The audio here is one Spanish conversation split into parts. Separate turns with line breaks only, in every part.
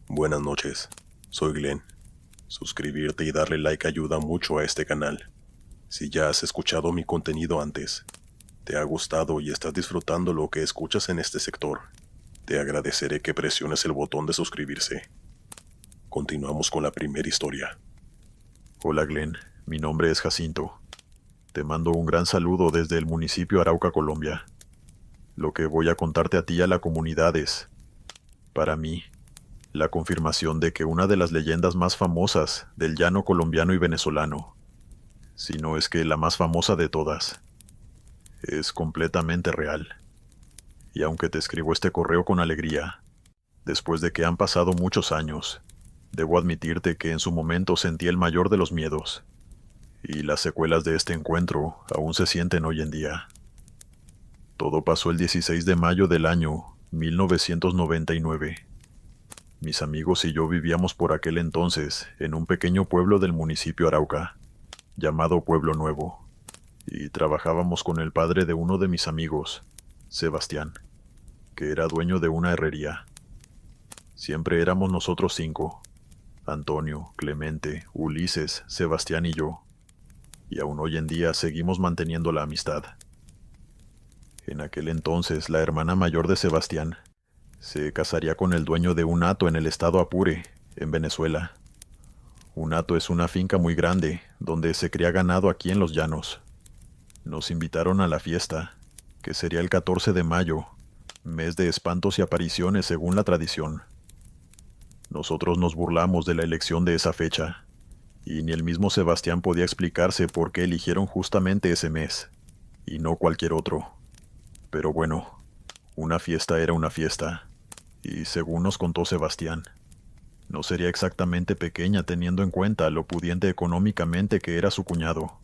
Buenas noches, soy Glenn. Suscribirte y darle like ayuda mucho a este canal. Si ya has escuchado mi contenido antes, te ha gustado y estás disfrutando lo que escuchas en este sector, te agradeceré que presiones el botón de suscribirse. Continuamos con la primera historia.
Hola Glenn, mi nombre es Jacinto. Te mando un gran saludo desde el municipio Arauca, Colombia. Lo que voy a contarte a ti y a la comunidad es, para mí, la confirmación de que una de las leyendas más famosas del llano colombiano y venezolano, si no es que la más famosa de todas, es completamente real. Y aunque te escribo este correo con alegría, después de que han pasado muchos años, debo admitirte que en su momento sentí el mayor de los miedos, y las secuelas de este encuentro aún se sienten hoy en día. Todo pasó el 16 de mayo del año 1999. Mis amigos y yo vivíamos por aquel entonces en un pequeño pueblo del municipio Arauca, llamado Pueblo Nuevo, y trabajábamos con el padre de uno de mis amigos, Sebastián, que era dueño de una herrería. Siempre éramos nosotros cinco: Antonio, Clemente, Ulises, Sebastián y yo, y aún hoy en día seguimos manteniendo la amistad. En aquel entonces, la hermana mayor de Sebastián se casaría con el dueño de un hato en el estado Apure, en Venezuela. Un hato es una finca muy grande, donde se cría ganado aquí en los llanos. Nos invitaron a la fiesta, que sería el 14 de mayo, mes de espantos y apariciones según la tradición. Nosotros nos burlamos de la elección de esa fecha, y ni el mismo Sebastián podía explicarse por qué eligieron justamente ese mes, y no cualquier otro. Pero bueno, una fiesta era una fiesta, y según nos contó Sebastián, no sería exactamente pequeña teniendo en cuenta lo pudiente económicamente que era su cuñado.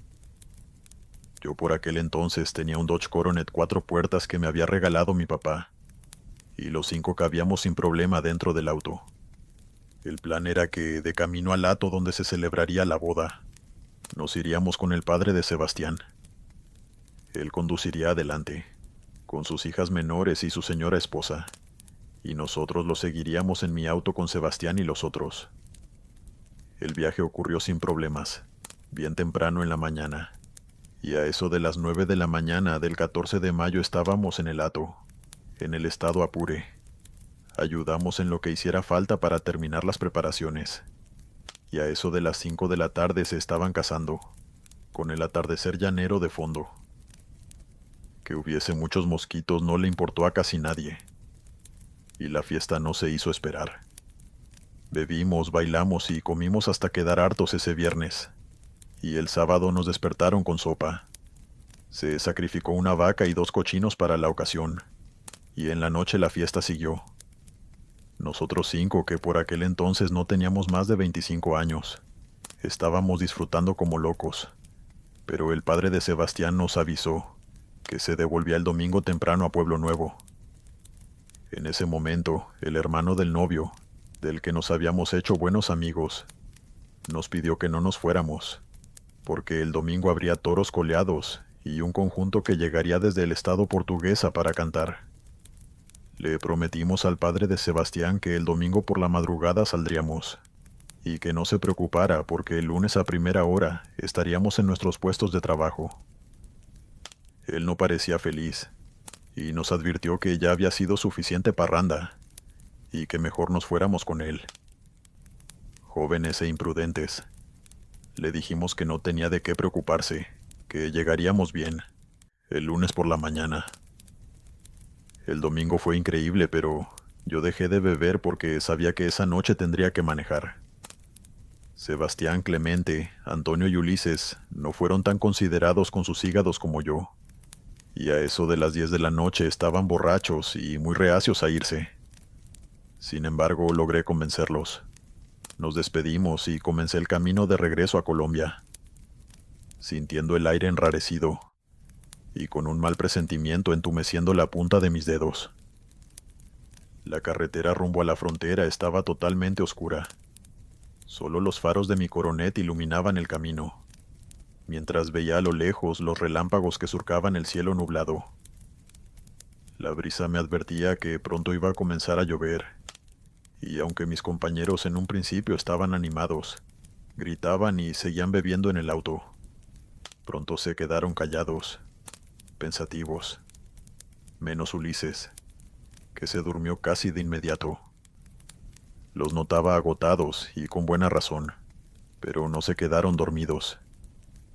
Yo por aquel entonces tenía un Dodge Coronet 4 puertas que me había regalado mi papá, y los cinco cabíamos sin problema dentro del auto. El plan era que, de camino al hato donde se celebraría la boda, nos iríamos con el padre de Sebastián. Él conduciría adelante, con sus hijas menores y su señora esposa, y nosotros lo seguiríamos en mi auto con Sebastián y los otros. El viaje ocurrió sin problemas, bien temprano en la mañana, y a eso de las 9 de la mañana del 14 de mayo estábamos en el hato, en el estado Apure. Ayudamos en lo que hiciera falta para terminar las preparaciones, y a eso de las 5 de la tarde se estaban casando, con el atardecer llanero de fondo. Que hubiese muchos mosquitos no le importó a casi nadie, y la fiesta no se hizo esperar. Bebimos, bailamos y comimos hasta quedar hartos ese viernes, y el sábado nos despertaron con sopa. Se sacrificó una vaca y 2 cochinos para la ocasión, y en la noche la fiesta siguió. Nosotros cinco, que por aquel entonces no teníamos más de 25 años, estábamos disfrutando como locos, pero el padre de Sebastián nos avisó que se devolvía el domingo temprano a Pueblo Nuevo. En ese momento, el hermano del novio, del que nos habíamos hecho buenos amigos, nos pidió que no nos fuéramos, porque el domingo habría toros coleados y un conjunto que llegaría desde el estado Portuguesa para cantar. Le prometimos al padre de Sebastián que el domingo por la madrugada saldríamos, y que no se preocupara porque el lunes a primera hora estaríamos en nuestros puestos de trabajo. Él no parecía feliz, y nos advirtió que ya había sido suficiente parranda, y que mejor nos fuéramos con él. Jóvenes e imprudentes, le dijimos que no tenía de qué preocuparse, que llegaríamos bien, el lunes por la mañana. El domingo fue increíble, pero yo dejé de beber porque sabía que esa noche tendría que manejar. Sebastián, Clemente, Antonio y Ulises no fueron tan considerados con sus hígados como yo, y a eso de las 10 de la noche estaban borrachos y muy reacios a irse. Sin embargo, logré convencerlos. Nos despedimos y comencé el camino de regreso a Colombia, sintiendo el aire enrarecido y con un mal presentimiento entumeciendo la punta de mis dedos. La carretera rumbo a la frontera estaba totalmente oscura. Solo los faros de mi coronet iluminaban el camino, mientras veía a lo lejos los relámpagos que surcaban el cielo nublado. La brisa me advertía que pronto iba a comenzar a llover, y aunque mis compañeros en un principio estaban animados, gritaban y seguían bebiendo en el auto, pronto se quedaron callados, pensativos, menos Ulises, que se durmió casi de inmediato. Los notaba agotados y con buena razón, pero no se quedaron dormidos,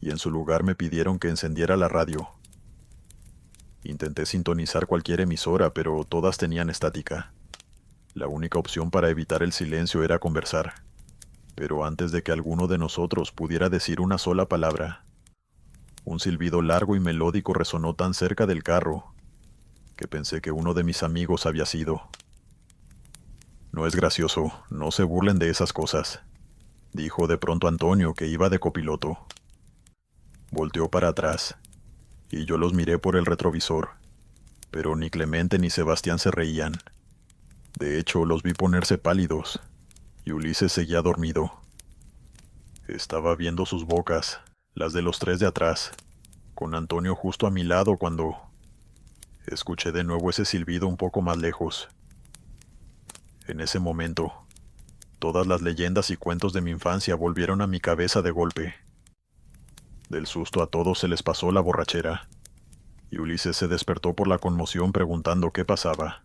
y en su lugar me pidieron que encendiera la radio. Intenté sintonizar cualquier emisora, pero todas tenían estática. La única opción para evitar el silencio era conversar, pero antes de que alguno de nosotros pudiera decir una sola palabra, un silbido largo y melódico resonó tan cerca del carro que pensé que uno de mis amigos había sido. No es gracioso, no se burlen de esas cosas, dijo de pronto Antonio, que iba de copiloto. Volteó para atrás, y yo los miré por el retrovisor, pero ni Clemente ni Sebastián se reían. De hecho, los vi ponerse pálidos, y Ulises seguía dormido. Estaba viendo sus bocas, las de los tres de atrás, con Antonio justo a mi lado cuando escuché de nuevo ese silbido un poco más lejos. En ese momento, todas las leyendas y cuentos de mi infancia volvieron a mi cabeza de golpe. Del susto a todos se les pasó la borrachera, y Ulises se despertó por la conmoción preguntando qué pasaba.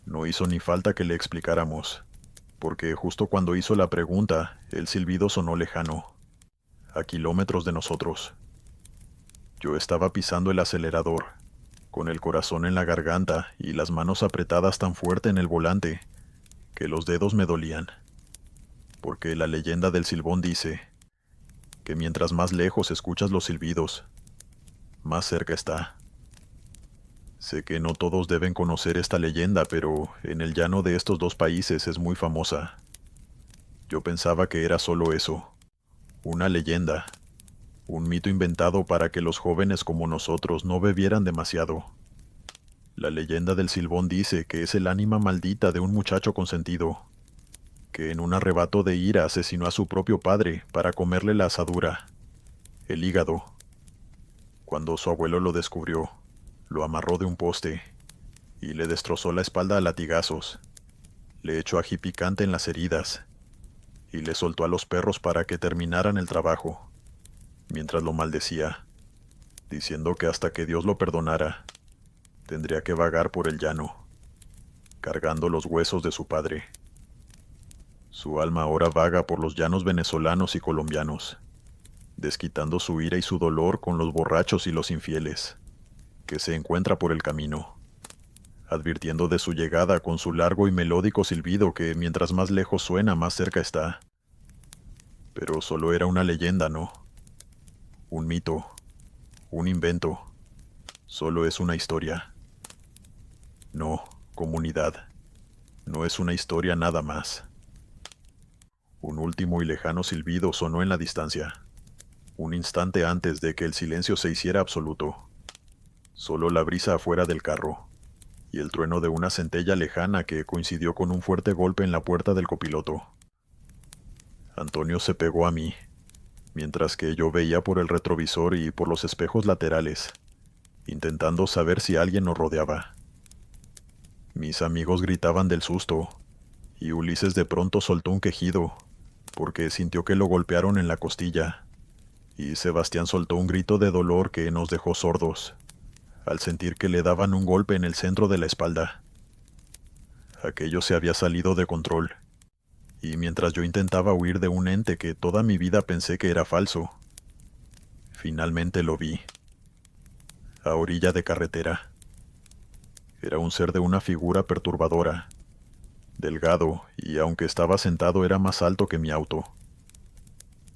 No hizo ni falta que le explicáramos, porque justo cuando hizo la pregunta, el silbido sonó lejano, a kilómetros de nosotros. Yo estaba pisando el acelerador, con el corazón en la garganta y las manos apretadas tan fuerte en el volante, que los dedos me dolían. Porque la leyenda del silbón dice que mientras más lejos escuchas los silbidos, más cerca está. Sé que no todos deben conocer esta leyenda, pero en el llano de estos dos países es muy famosa. Yo pensaba que era solo eso, una leyenda, un mito inventado para que los jóvenes como nosotros no bebieran demasiado. La leyenda del silbón dice que es el ánima maldita de un muchacho consentido, que en un arrebato de ira asesinó a su propio padre para comerle la asadura, el hígado. Cuando su abuelo lo descubrió, lo amarró de un poste y le destrozó la espalda a latigazos. Le echó ají picante en las heridas y le soltó a los perros para que terminaran el trabajo, mientras lo maldecía, diciendo que hasta que Dios lo perdonara, tendría que vagar por el llano, cargando los huesos de su padre. Su alma ahora vaga por los llanos venezolanos y colombianos, desquitando su ira y su dolor con los borrachos y los infieles, que se encuentra por el camino, advirtiendo de su llegada con su largo y melódico silbido que mientras más lejos suena, más cerca está. Pero solo era una leyenda, ¿no? Un mito, un invento, solo es una historia. No, comunidad, no es una historia nada más. Un último y lejano silbido sonó en la distancia, un instante antes de que el silencio se hiciera absoluto. Solo la brisa afuera del carro, y el trueno de una centella lejana que coincidió con un fuerte golpe en la puerta del copiloto. Antonio se pegó a mí, mientras que yo veía por el retrovisor y por los espejos laterales, intentando saber si alguien nos rodeaba. Mis amigos gritaban del susto, y Ulises de pronto soltó un quejido, porque sintió que lo golpearon en la costilla, y Sebastián soltó un grito de dolor que nos dejó sordos, al sentir que le daban un golpe en el centro de la espalda. Aquello se había salido de control, y mientras yo intentaba huir de un ente que toda mi vida pensé que era falso, finalmente lo vi, a orilla de carretera. Era un ser de una figura perturbadora, delgado, y aunque estaba sentado era más alto que mi auto.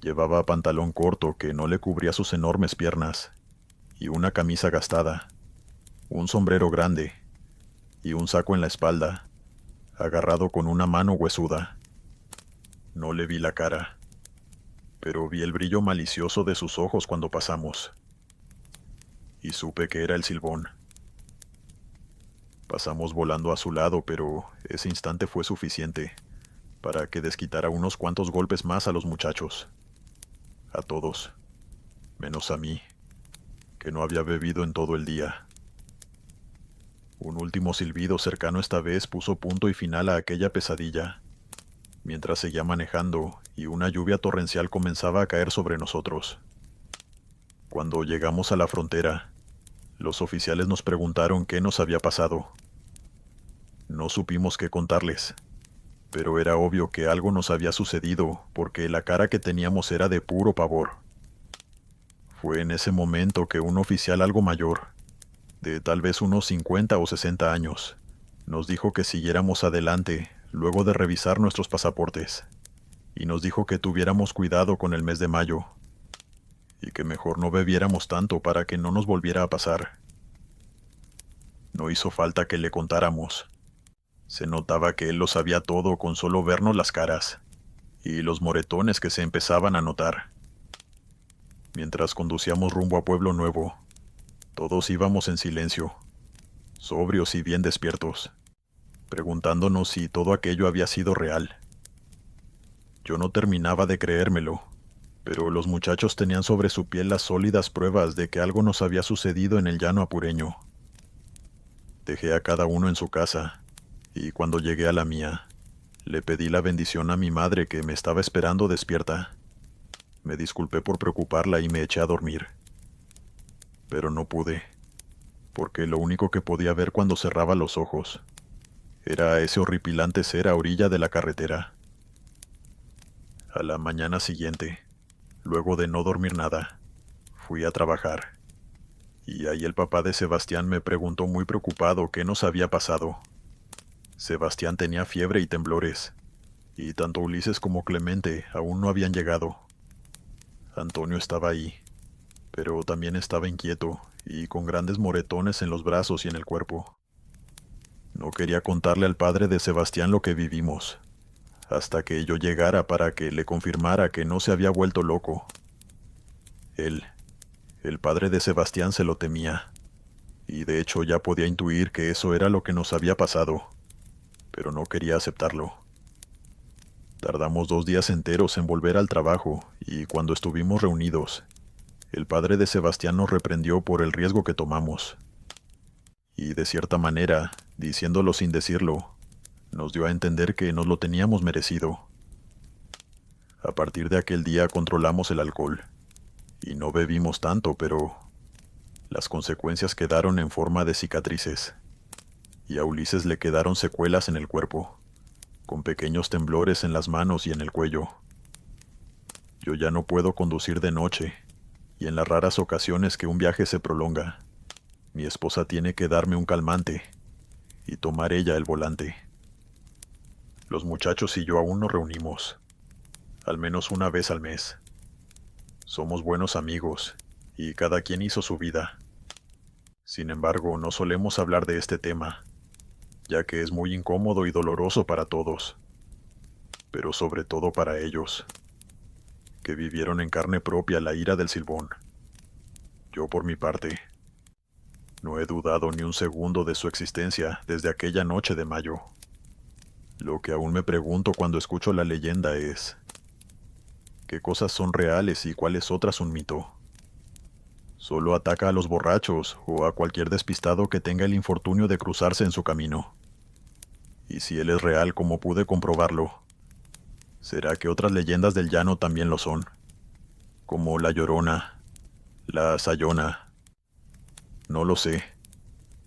Llevaba pantalón corto que no le cubría sus enormes piernas, y una camisa gastada, un sombrero grande, y un saco en la espalda, agarrado con una mano huesuda. No le vi la cara, pero vi el brillo malicioso de sus ojos cuando pasamos, y supe que era el silbón. Pasamos volando a su lado, pero ese instante fue suficiente para que desquitara unos cuantos golpes más a los muchachos. A todos, menos a mí, que no había bebido en todo el día. Un último silbido cercano esta vez puso punto y final a aquella pesadilla, mientras seguía manejando y una lluvia torrencial comenzaba a caer sobre nosotros. Cuando llegamos a la frontera, los oficiales nos preguntaron qué nos había pasado. No supimos qué contarles, pero era obvio que algo nos había sucedido porque la cara que teníamos era de puro pavor. Fue en ese momento que un oficial algo mayor, de tal vez unos 50 o 60 años, nos dijo que siguiéramos adelante luego de revisar nuestros pasaportes, y nos dijo que tuviéramos cuidado con el mes de mayo, y que mejor no bebiéramos tanto para que no nos volviera a pasar. No hizo falta que le contáramos. Se notaba que él lo sabía todo con solo vernos las caras, y los moretones que se empezaban a notar. Mientras conducíamos rumbo a Pueblo Nuevo, todos íbamos en silencio, sobrios y bien despiertos, preguntándonos si todo aquello había sido real. Yo no terminaba de creérmelo, pero los muchachos tenían sobre su piel las sólidas pruebas de que algo nos había sucedido en el llano apureño. Dejé a cada uno en su casa, y cuando llegué a la mía, le pedí la bendición a mi madre que me estaba esperando despierta. Me disculpé por preocuparla y me eché a dormir. Pero no pude, porque lo único que podía ver cuando cerraba los ojos era ese horripilante ser a orilla de la carretera. A la mañana siguiente, luego de no dormir nada, fui a trabajar, y ahí el papá de Sebastián me preguntó muy preocupado qué nos había pasado. Sebastián tenía fiebre y temblores, y tanto Ulises como Clemente aún no habían llegado. Antonio estaba ahí, pero también estaba inquieto y con grandes moretones en los brazos y en el cuerpo. No quería contarle al padre de Sebastián lo que vivimos, hasta que yo llegara para que le confirmara que no se había vuelto loco. Él, el padre de Sebastián, se lo temía, y de hecho ya podía intuir que eso era lo que nos había pasado, pero no quería aceptarlo. Tardamos 2 días enteros en volver al trabajo, y cuando estuvimos reunidos, el padre de Sebastián nos reprendió por el riesgo que tomamos. Y de cierta manera, diciéndolo sin decirlo, nos dio a entender que nos lo teníamos merecido. A partir de aquel día controlamos el alcohol, y no bebimos tanto, pero las consecuencias quedaron en forma de cicatrices, y a Ulises le quedaron secuelas en el cuerpo, con pequeños temblores en las manos y en el cuello. Yo ya no puedo conducir de noche, y en las raras ocasiones que un viaje se prolonga, mi esposa tiene que darme un calmante y tomar ella el volante. Los muchachos y yo aún nos reunimos, al menos una vez al mes. Somos buenos amigos, y cada quien hizo su vida. Sin embargo, no solemos hablar de este tema, ya que es muy incómodo y doloroso para todos, pero sobre todo para ellos, que vivieron en carne propia la ira del Silbón. Yo, por mi parte, no he dudado ni un segundo de su existencia desde aquella noche de mayo. Lo que aún me pregunto cuando escucho la leyenda es: ¿qué cosas son reales y cuáles otras un mito? Solo ataca a los borrachos o a cualquier despistado que tenga el infortunio de cruzarse en su camino. Y si él es real, como pude comprobarlo, ¿será que otras leyendas del llano también lo son? Como la Llorona, la Sayona. No lo sé,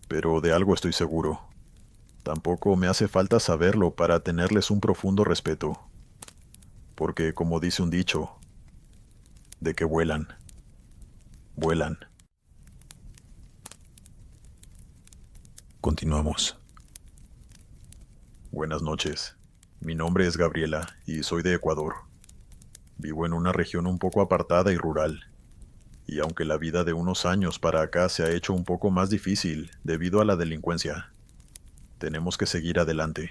pero de algo estoy seguro. Tampoco me hace falta saberlo para tenerles un profundo respeto. Porque, como dice un dicho, de que vuelan, vuelan. Continuamos. Buenas noches. Mi nombre es Gabriela y soy de Ecuador. Vivo en una región un poco apartada y rural. Y aunque la vida de unos años para acá se ha hecho un poco más difícil debido a la delincuencia, tenemos que seguir adelante.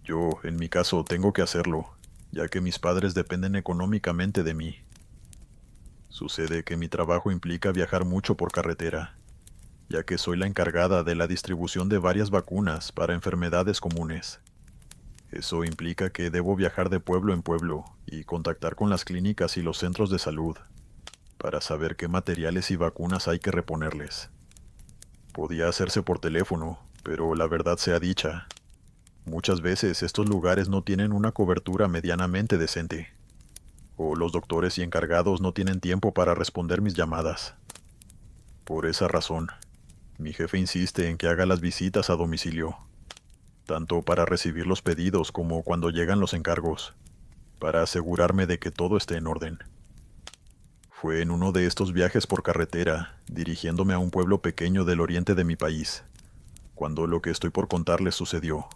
Yo, en mi caso, tengo que hacerlo, ya que mis padres dependen económicamente de mí. Sucede que mi trabajo implica viajar mucho por carretera, ya que soy la encargada de la distribución de varias vacunas para enfermedades comunes. Eso implica que debo viajar de pueblo en pueblo y contactar con las clínicas y los centros de salud para saber qué materiales y vacunas hay que reponerles. Podía hacerse por teléfono, pero la verdad sea dicha, muchas veces estos lugares no tienen una cobertura medianamente decente, o los doctores y encargados no tienen tiempo para responder mis llamadas. Por esa razón, mi jefe insiste en que haga las visitas a domicilio, tanto para recibir los pedidos como cuando llegan los encargos, para asegurarme de que todo esté en orden. Fue en uno de estos viajes por carretera, dirigiéndome a un pueblo pequeño del oriente de mi país, cuando lo que estoy por contarles sucedió.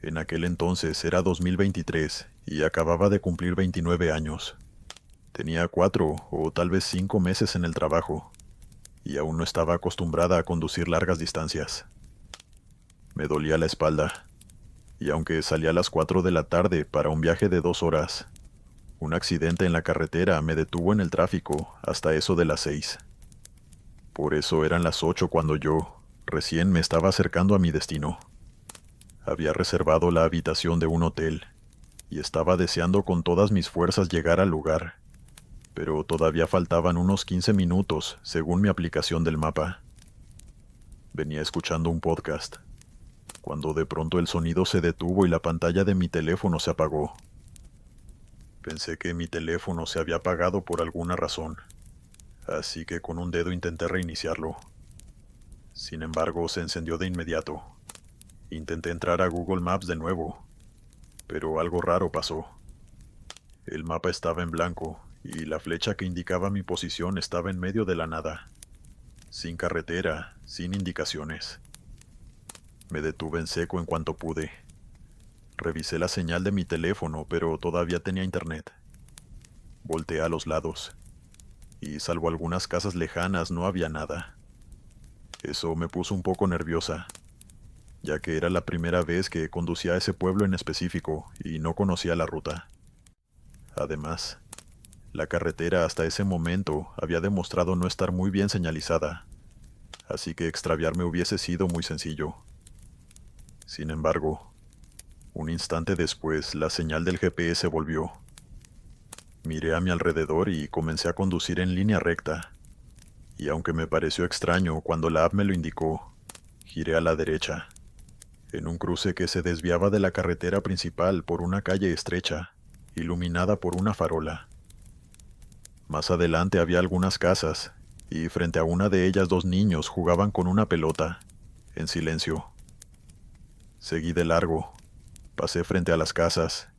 En aquel entonces era 2023 y acababa de cumplir 29 años. Tenía 4 o tal vez 5 meses en el trabajo, y aún no estaba acostumbrada a conducir largas distancias. Me dolía la espalda, y aunque salí a las 4 de la tarde para un viaje de 2 horas, un accidente en la carretera me detuvo en el tráfico hasta eso de las 6. Por eso eran las 8 cuando yo, recién me estaba acercando a mi destino. Había reservado la habitación de un hotel, y estaba deseando con todas mis fuerzas llegar al lugar, pero todavía faltaban unos 15 minutos según mi aplicación del mapa. Venía escuchando un podcast, cuando de pronto el sonido se detuvo y la pantalla de mi teléfono se apagó. Pensé que mi teléfono se había apagado por alguna razón, así que con un dedo intenté reiniciarlo. Sin embargo, se encendió de inmediato. Intenté entrar a Google Maps de nuevo, pero algo raro pasó. El mapa estaba en blanco y la flecha que indicaba mi posición estaba en medio de la nada, sin carretera, sin indicaciones. Me detuve en seco en cuanto pude. Revisé la señal de mi teléfono, pero todavía tenía internet. Volteé a los lados, y salvo algunas casas lejanas no había nada. Eso me puso un poco nerviosa, ya que era la primera vez que conducía a ese pueblo en específico y no conocía la ruta. Además, la carretera hasta ese momento había demostrado no estar muy bien señalizada, así que extraviarme hubiese sido muy sencillo. Sin embargo, un instante después la señal del GPS volvió. Miré a mi alrededor y comencé a conducir en línea recta, y aunque me pareció extraño cuando la app me lo indicó, giré a la derecha, en un cruce que se desviaba de la carretera principal por una calle estrecha, iluminada por una farola. Más adelante había algunas casas, y frente a una de ellas 2 niños jugaban con una pelota, en silencio. Seguí de largo, pasé frente a las casas,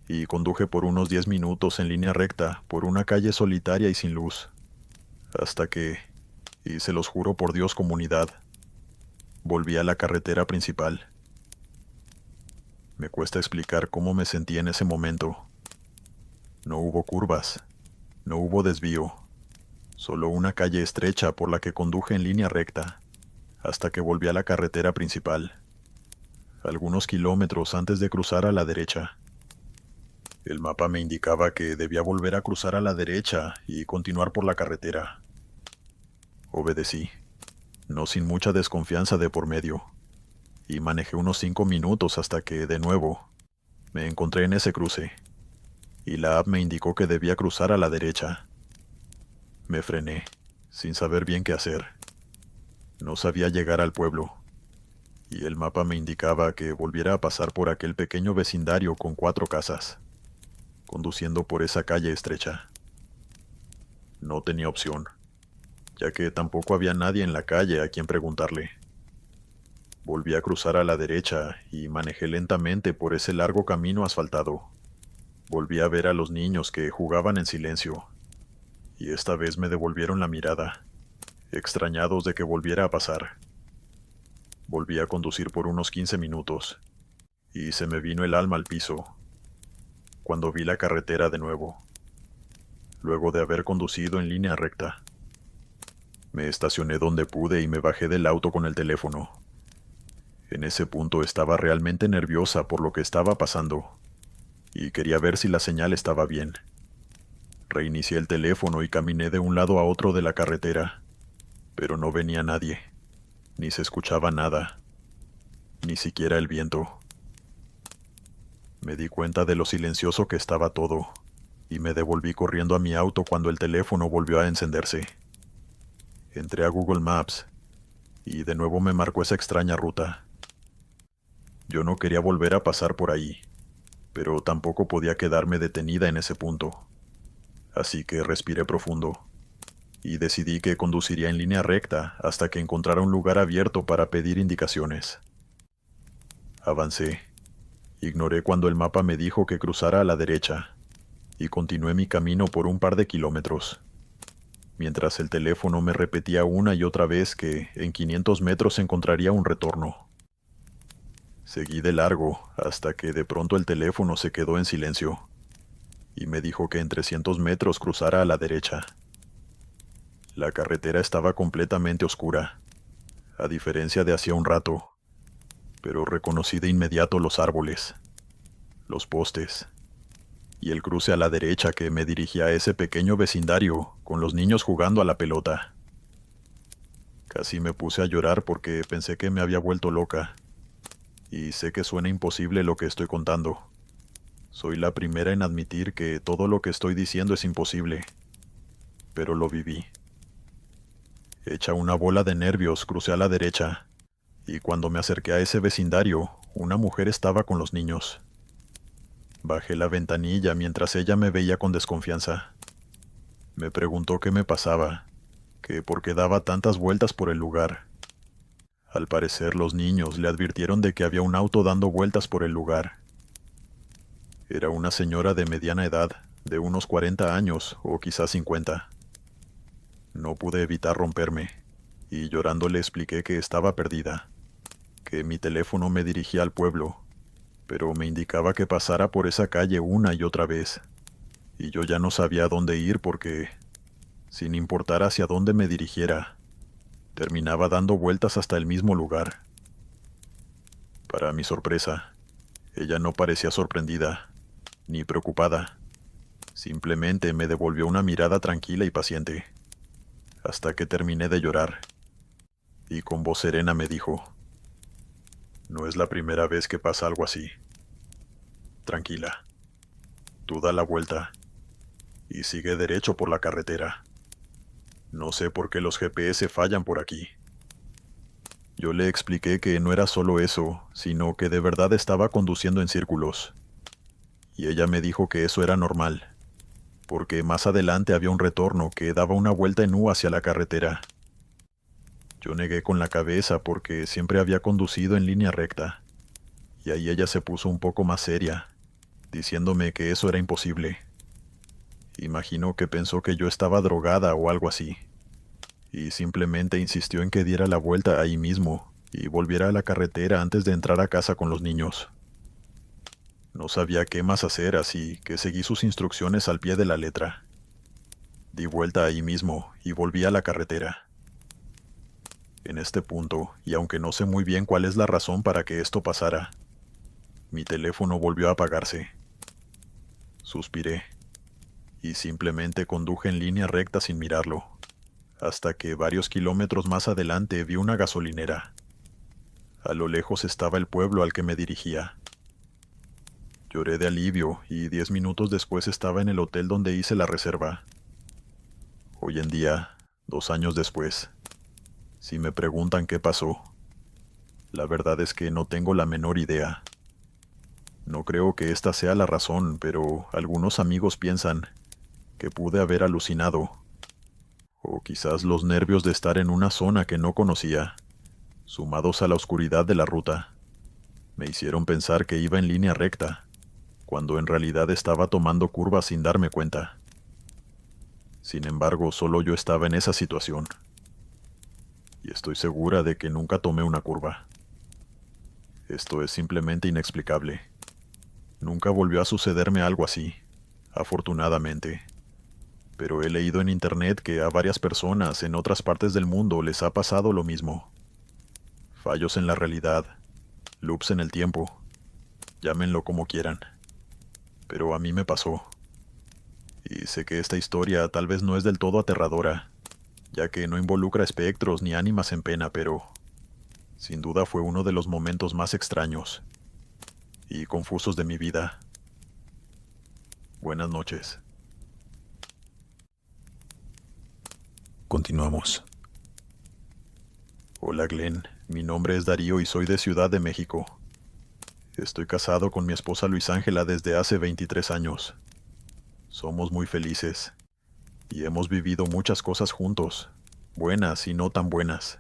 y conduje por unos 10 minutos en línea recta por una calle solitaria y sin luz, hasta que, y se los juro por Dios comunidad, volví a la carretera principal. Me cuesta explicar cómo me sentí en ese momento. No hubo curvas, no hubo desvío, solo una calle estrecha por la que conduje en línea recta, hasta que volví a la carretera principal, algunos kilómetros antes de cruzar a la derecha. El mapa me indicaba que debía volver a cruzar a la derecha y continuar por la carretera. Obedecí, no sin mucha desconfianza de por medio, y manejé unos 5 minutos hasta que, de nuevo, me encontré en ese cruce, y la app me indicó que debía cruzar a la derecha. Me frené, sin saber bien qué hacer. No sabía llegar al pueblo, y el mapa me indicaba que volviera a pasar por aquel pequeño vecindario con 4 casas, conduciendo por esa calle estrecha. No tenía opción, ya que tampoco había nadie en la calle a quien preguntarle. Volví a cruzar a la derecha y manejé lentamente por ese largo camino asfaltado. Volví a ver a los niños que jugaban en silencio, y esta vez me devolvieron la mirada, extrañados de que volviera a pasar. Volví a conducir por unos 15 minutos, y se me vino el alma al piso, cuando vi la carretera de nuevo, luego de haber conducido en línea recta. Me estacioné donde pude y me bajé del auto con el teléfono. En ese punto estaba realmente nerviosa por lo que estaba pasando, y quería ver si la señal estaba bien. Reinicié el teléfono y caminé de un lado a otro de la carretera, pero no venía nadie, ni se escuchaba nada, ni siquiera el viento. Me di cuenta de lo silencioso que estaba todo, y me devolví corriendo a mi auto cuando el teléfono volvió a encenderse. Entré a Google Maps, y de nuevo me marcó esa extraña ruta. Yo no quería volver a pasar por ahí, pero tampoco podía quedarme detenida en ese punto. Así que respiré profundo y decidí que conduciría en línea recta hasta que encontrara un lugar abierto para pedir indicaciones. Avancé. Ignoré cuando el mapa me dijo que cruzara a la derecha y continué mi camino por un par de kilómetros, mientras el teléfono me repetía una y otra vez que en 500 metros encontraría un retorno. Seguí de largo hasta que de pronto el teléfono se quedó en silencio y me dijo que en 300 metros cruzara a la derecha. La carretera estaba completamente oscura, a diferencia de hacía un rato, pero reconocí de inmediato los árboles, los postes y el cruce a la derecha que me dirigía a ese pequeño vecindario con los niños jugando a la pelota. Casi me puse a llorar porque pensé que me había vuelto loca, y sé que suena imposible lo que estoy contando. Soy la primera en admitir que todo lo que estoy diciendo es imposible, pero lo viví. Hecha una bola de nervios, crucé a la derecha, y cuando me acerqué a ese vecindario, una mujer estaba con los niños. Bajé la ventanilla mientras ella me veía con desconfianza. Me preguntó qué me pasaba, que por qué daba tantas vueltas por el lugar. Al parecer los niños le advirtieron de que había un auto dando vueltas por el lugar. Era una señora de mediana edad, de unos 40 años o quizás 50. No pude evitar romperme, y llorando le expliqué que estaba perdida, que mi teléfono me dirigía al pueblo, pero me indicaba que pasara por esa calle una y otra vez, y yo ya no sabía a dónde ir porque, sin importar hacia dónde me dirigiera, terminaba dando vueltas hasta el mismo lugar. Para mi sorpresa, ella no parecía sorprendida, ni preocupada. Simplemente me devolvió una mirada tranquila y paciente, hasta que terminé de llorar, y con voz serena me dijo: «No es la primera vez que pasa algo así. Tranquila, tú da la vuelta y sigue derecho por la carretera. No sé por qué los GPS fallan por aquí». Yo le expliqué que no era solo eso, sino que de verdad estaba conduciendo en círculos. Y ella me dijo que eso era normal, porque más adelante había un retorno que daba una vuelta en U hacia la carretera. Yo negué con la cabeza porque siempre había conducido en línea recta, y ahí ella se puso un poco más seria, diciéndome que eso era imposible. Imagino que pensó que yo estaba drogada o algo así, y simplemente insistió en que diera la vuelta ahí mismo y volviera a la carretera antes de entrar a casa con los niños. No sabía qué más hacer, así que seguí sus instrucciones al pie de la letra. Di vuelta ahí mismo y volví a la carretera. En este punto, y aunque no sé muy bien cuál es la razón para que esto pasara, mi teléfono volvió a apagarse. Suspiré, y simplemente conduje en línea recta sin mirarlo, hasta que varios kilómetros más adelante vi una gasolinera. A lo lejos estaba el pueblo al que me dirigía. Lloré de alivio y 10 minutos después estaba en el hotel donde hice la reserva. Hoy en día, 2 años después, si me preguntan qué pasó, la verdad es que no tengo la menor idea. No creo que esta sea la razón, pero algunos amigos piensan que pude haber alucinado, o quizás los nervios de estar en una zona que no conocía, sumados a la oscuridad de la ruta, me hicieron pensar que iba en línea recta, cuando en realidad estaba tomando curvas sin darme cuenta. Sin embargo, solo yo estaba en esa situación, y estoy segura de que nunca tomé una curva. Esto es simplemente inexplicable. Nunca volvió a sucederme algo así, afortunadamente. Pero he leído en internet que a varias personas en otras partes del mundo les ha pasado lo mismo. Fallos en la realidad, loops en el tiempo, llámenlo como quieran. Pero a mí me pasó. Y sé que esta historia tal vez no es del todo aterradora, ya que no involucra espectros ni ánimas en pena, pero sin duda fue uno de los momentos más extraños y confusos de mi vida. Buenas noches.
Continuamos.
Hola Glenn, mi nombre es Darío y soy de Ciudad de México. Estoy casado con mi esposa Luis Ángela desde hace 23 años. Somos muy felices y hemos vivido muchas cosas juntos, buenas y no tan buenas.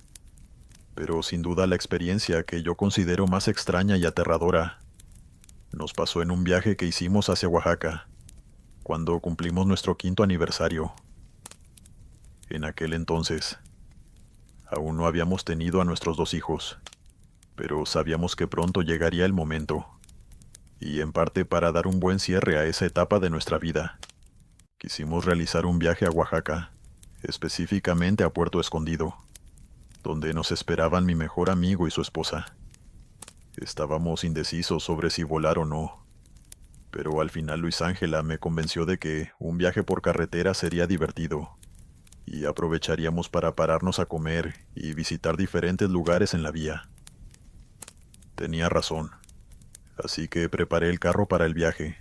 Pero sin duda la experiencia que yo considero más extraña y aterradora nos pasó en un viaje que hicimos hacia Oaxaca, cuando cumplimos nuestro 5º aniversario. En aquel entonces, aún no habíamos tenido a nuestros 2 hijos, pero sabíamos que pronto llegaría el momento, y en parte para dar un buen cierre a esa etapa de nuestra vida, quisimos realizar un viaje a Oaxaca, específicamente a Puerto Escondido, donde nos esperaban mi mejor amigo y su esposa. Estábamos indecisos sobre si volar o no, pero al final Luis Ángela me convenció de que un viaje por carretera sería divertido, y aprovecharíamos para pararnos a comer y visitar diferentes lugares en la vía. Tenía razón, así que preparé el carro para el viaje.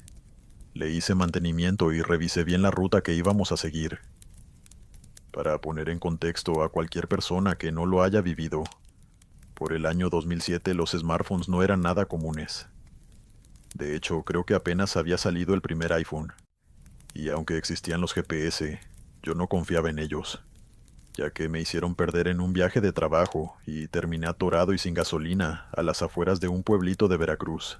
Le hice mantenimiento y revisé bien la ruta que íbamos a seguir. Para poner en contexto a cualquier persona que no lo haya vivido, por el año 2007 los smartphones no eran nada comunes. De hecho, creo que apenas había salido el primer iPhone, y aunque existían los GPS, yo no confiaba en ellos, ya que me hicieron perder en un viaje de trabajo y terminé atorado y sin gasolina a las afueras de un pueblito de Veracruz,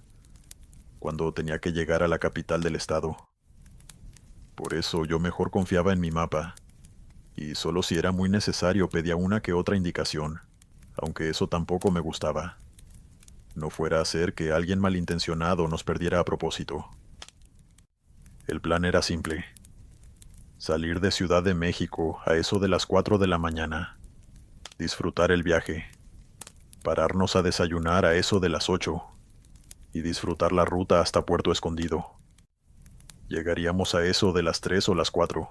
cuando tenía que llegar a la capital del estado. Por eso yo mejor confiaba en mi mapa, y solo si era muy necesario pedía una que otra indicación, aunque eso tampoco me gustaba. No fuera a ser que alguien malintencionado nos perdiera a propósito. El plan era simple: salir de Ciudad de México a eso de las 4 de la mañana, disfrutar el viaje, pararnos a desayunar a eso de las 8 y disfrutar la ruta hasta Puerto Escondido. Llegaríamos a eso de las 3 o las 4,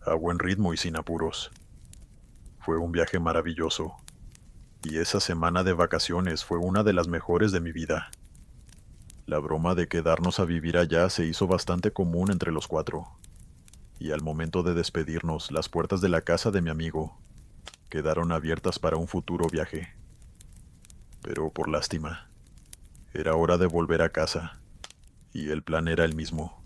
a buen ritmo y sin apuros. Fue un viaje maravilloso, y esa semana de vacaciones fue una de las mejores de mi vida. La broma de quedarnos a vivir allá se hizo bastante común entre los 4, y al momento de despedirnos, las puertas de la casa de mi amigo quedaron abiertas para un futuro viaje. Pero por lástima, era hora de volver a casa, y el plan era el mismo: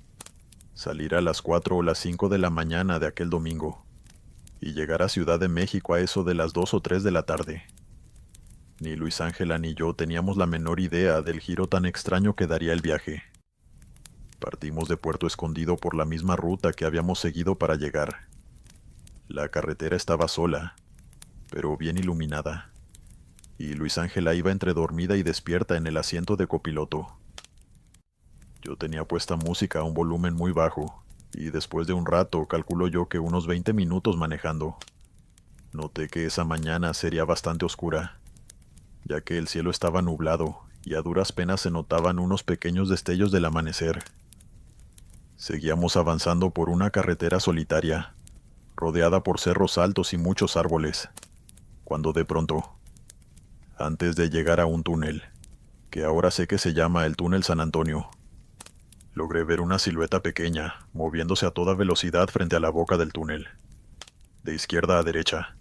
salir a las 4 o las 5 de la mañana de aquel domingo, y llegar a Ciudad de México a eso de las 2 o 3 de la tarde. Ni Luis Ángela ni yo teníamos la menor idea del giro tan extraño que daría el viaje. Partimos de Puerto Escondido por la misma ruta que habíamos seguido para llegar. La carretera estaba sola, pero bien iluminada, y Luis Ángela iba entre dormida y despierta en el asiento de copiloto. Yo tenía puesta música a un volumen muy bajo, y después de un rato, calculo yo que unos 20 minutos manejando, noté que esa mañana sería bastante oscura, ya que el cielo estaba nublado y a duras penas se notaban unos pequeños destellos del amanecer. Seguíamos avanzando por una carretera solitaria, rodeada por cerros altos y muchos árboles, cuando de pronto, antes de llegar a un túnel, que ahora sé que se llama el Túnel San Antonio, logré ver una silueta pequeña moviéndose a toda velocidad frente a la boca del túnel, de izquierda a derecha.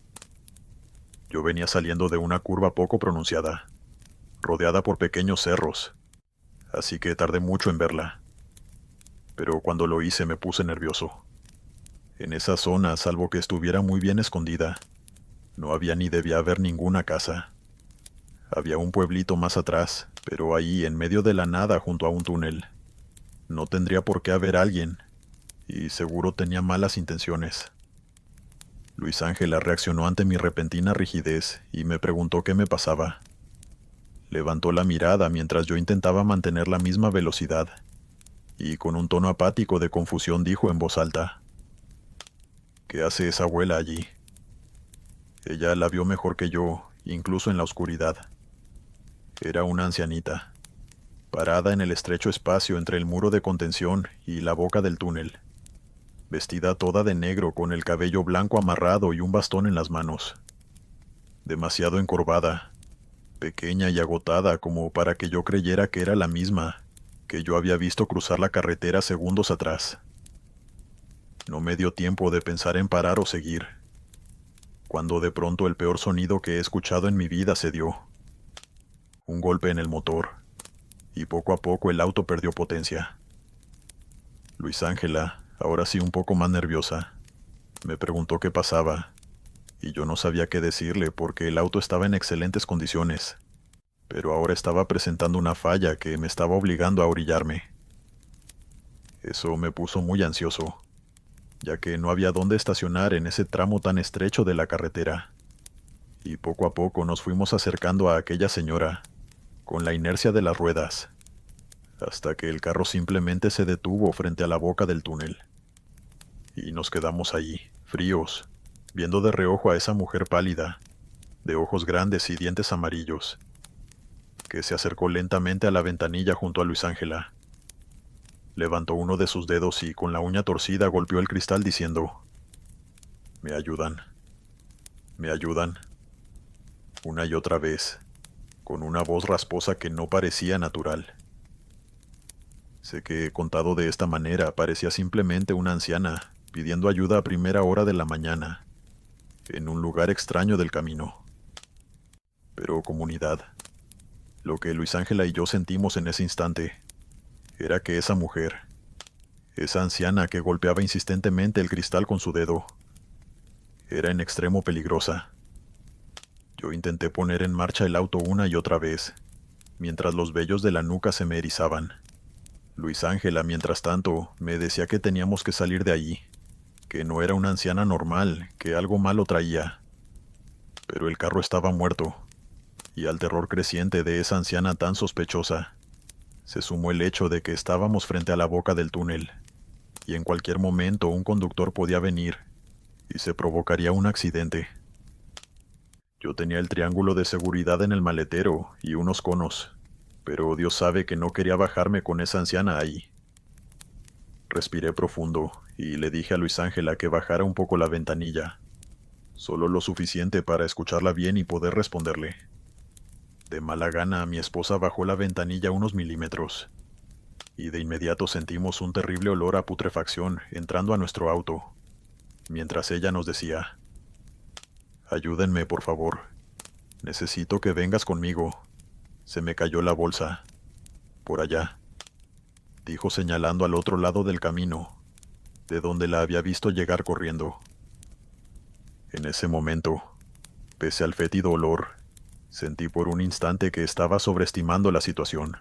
Yo venía saliendo de una curva poco pronunciada, rodeada por pequeños cerros, así que tardé mucho en verla. Pero cuando lo hice me puse nervioso. En esa zona, salvo que estuviera muy bien escondida, no había ni debía haber ninguna casa. Había un pueblito más atrás, pero ahí, en medio de la nada, junto a un túnel, no tendría por qué haber alguien, y seguro tenía malas intenciones. Luis Ángela reaccionó ante mi repentina rigidez y me preguntó qué me pasaba. Levantó la mirada mientras yo intentaba mantener la misma velocidad, y con un tono apático de confusión dijo en voz alta: ¿Qué hace esa abuela allí? Ella la vio mejor que yo, incluso en la oscuridad. Era una ancianita, parada en el estrecho espacio entre el muro de contención y la boca del túnel, vestida toda de negro con el cabello blanco amarrado y un bastón en las manos. Demasiado encorvada, pequeña y agotada como para que yo creyera que era la misma que yo había visto cruzar la carretera segundos atrás. No me dio tiempo de pensar en parar o seguir. cuando de pronto el peor sonido que he escuchado en mi vida se dio. Un golpe en el motor, y poco a poco el auto perdió potencia. Luis Ángela, ahora sí un poco más nerviosa, me preguntó qué pasaba, y yo no sabía qué decirle porque el auto estaba en excelentes condiciones, pero ahora estaba presentando una falla que me estaba obligando a orillarme. Eso me puso muy ansioso, ya que no había dónde estacionar en ese tramo tan estrecho de la carretera, y poco a poco nos fuimos acercando a aquella señora, con la inercia de las ruedas, hasta que el carro simplemente se detuvo frente a la boca del túnel. Y nos quedamos allí, fríos, viendo de reojo a esa mujer pálida, de ojos grandes y dientes amarillos, que se acercó lentamente a la ventanilla junto a Luis Ángela. Levantó uno de sus dedos y con la uña torcida golpeó el cristal diciendo: «¿Me ayudan? ¿Me ayudan?», una y otra vez, con una voz rasposa que no parecía natural. Sé que contado de esta manera parecía simplemente una anciana pidiendo ayuda a primera hora de la mañana, en un lugar extraño del camino. Pero comunidad, lo que Luis Ángela y yo sentimos en ese instante era que esa mujer, esa anciana que golpeaba insistentemente el cristal con su dedo, era en extremo peligrosa. Yo intenté poner en marcha el auto una y otra vez, mientras los vellos de la nuca se me erizaban. Luis Ángela, mientras tanto, me decía que teníamos que salir de allí, que no era una anciana normal, que algo malo traía. Pero el carro estaba muerto, y al terror creciente de esa anciana tan sospechosa, se sumó el hecho de que estábamos frente a la boca del túnel, y en cualquier momento un conductor podía venir, y se provocaría un accidente. Yo tenía el triángulo de seguridad en el maletero y unos conos, pero Dios sabe que no quería bajarme con esa anciana ahí. Respiré profundo y le dije a Luis Ángela que bajara un poco la ventanilla, solo lo suficiente para escucharla bien y poder responderle. De mala gana, mi esposa bajó la ventanilla unos milímetros, y de inmediato sentimos un terrible olor a putrefacción entrando a nuestro auto, mientras ella nos decía: «Ayúdenme, por favor. Necesito que vengas conmigo. Se me cayó la bolsa. Por allá», dijo señalando al otro lado del camino, de donde la había visto llegar corriendo. En ese momento, pese al fétido olor, sentí por un instante que estaba sobreestimando la situación.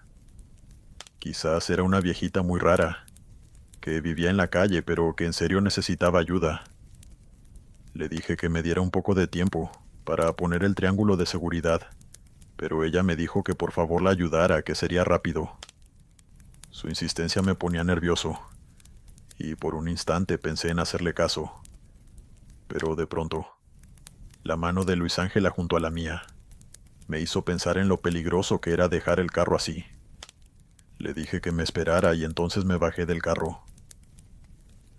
Quizás era una viejita muy rara, que vivía en la calle pero que en serio necesitaba ayuda. Le dije que me diera un poco de tiempo para poner el triángulo de seguridad, pero ella me dijo que por favor la ayudara, que sería rápido. Su insistencia me ponía nervioso, y por un instante pensé en hacerle caso. Pero de pronto, la mano de Luis Ángela junto a la mía me hizo pensar en lo peligroso que era dejar el carro así. Le dije que me esperara y entonces me bajé del carro.